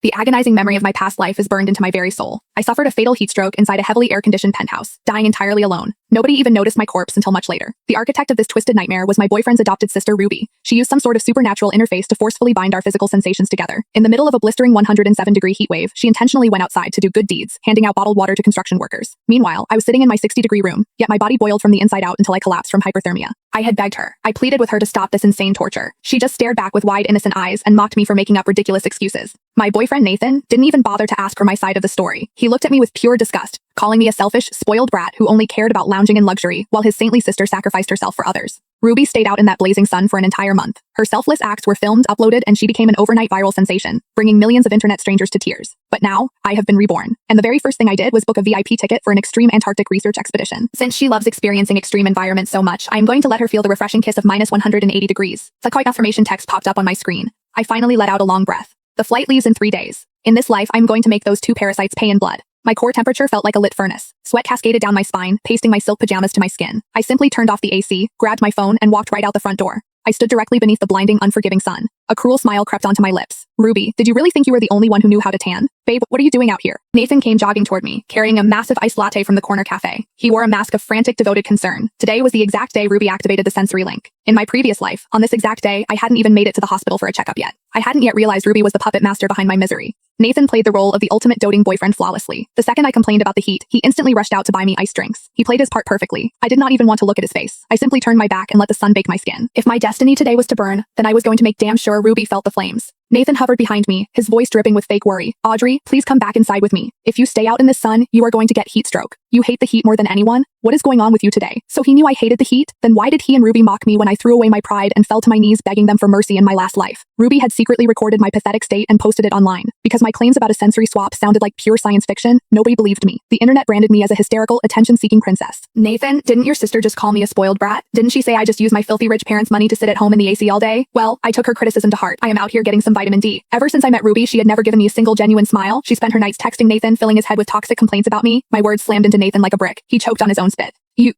The agonizing memory of my past life is burned into my very soul. I suffered a fatal heat stroke inside a heavily air-conditioned penthouse, dying entirely alone. Nobody even noticed my corpse until much later. The architect of this twisted nightmare was my boyfriend's adopted sister, Ruby. She used some sort of supernatural interface to forcefully bind our physical sensations together. In the middle of a blistering 107-degree heat wave, she intentionally went outside to do good deeds, handing out bottled water to construction workers. Meanwhile, I was sitting in my 60-degree room, yet my body boiled from the inside out until I collapsed from hyperthermia. I had begged her. I pleaded with her to stop this insane torture. She just stared back with wide, innocent eyes and mocked me for making up ridiculous excuses. My boyfriend, Nathan, didn't even bother to ask for my side of the story. He looked at me with pure disgust, calling me a selfish, spoiled brat who only cared about lounging in luxury while his saintly sister sacrificed herself for others. Ruby stayed out in that blazing sun for an entire month. Her selfless acts were filmed, uploaded, and she became an overnight viral sensation, bringing millions of internet strangers to tears. But now, I have been reborn. And the very first thing I did was book a VIP ticket for an extreme Antarctic research expedition. Since she loves experiencing extreme environments so much, I am going to let her feel the refreshing kiss of minus 180 degrees. The confirmation text popped up on my screen. I finally let out a long breath. The flight leaves in 3 days. In this life, I'm going to make those two parasites pay in blood. My core temperature felt like a lit furnace. Sweat cascaded down my spine, pasting my silk pajamas to my skin. I simply turned off the AC, grabbed my phone, and walked right out the front door. I stood directly beneath the blinding, unforgiving sun. A cruel smile crept onto my lips. Ruby, did you really think you were the only one who knew how to tan? Babe, what are you doing out here? Nathan came jogging toward me, carrying a massive iced latte from the corner cafe. He wore a mask of frantic, devoted concern. Today was the exact day Ruby activated the sensory link. In my previous life, on this exact day, I hadn't even made it to the hospital for a checkup yet. I hadn't yet realized Ruby was the puppet master behind my misery. Nathan played the role of the ultimate doting boyfriend flawlessly. The second I complained about the heat, he instantly rushed out to buy me iced drinks. He played his part perfectly. I did not even want to look at his face. I simply turned my back and let the sun bake my skin. If my destiny today was to burn, then I was going to make damn sure Ruby felt the flames. Nathan hovered behind me, his voice dripping with fake worry. Audrey, please come back inside with me. If you stay out in this sun, you are going to get heat stroke. You hate the heat more than anyone? What is going on with you today? So he knew I hated the heat? Then why did he and Ruby mock me when I threw away my pride and fell to my knees begging them for mercy in my last life? Ruby had secretly recorded my pathetic state and posted it online. Because my claims about a sensory swap sounded like pure science fiction, nobody believed me. The internet branded me as a hysterical, attention-seeking princess. Nathan, didn't your sister just call me a spoiled brat? Didn't she say I just use my filthy rich parents' money to sit at home in the AC all day? Well, I took her criticism to heart. I am out here getting some vitamin D. Ever since I met Ruby, she had never given me a single genuine smile. She spent her nights texting Nathan, filling his head with toxic complaints about me. My words slammed into Nathan like a brick. He choked on his own spit. You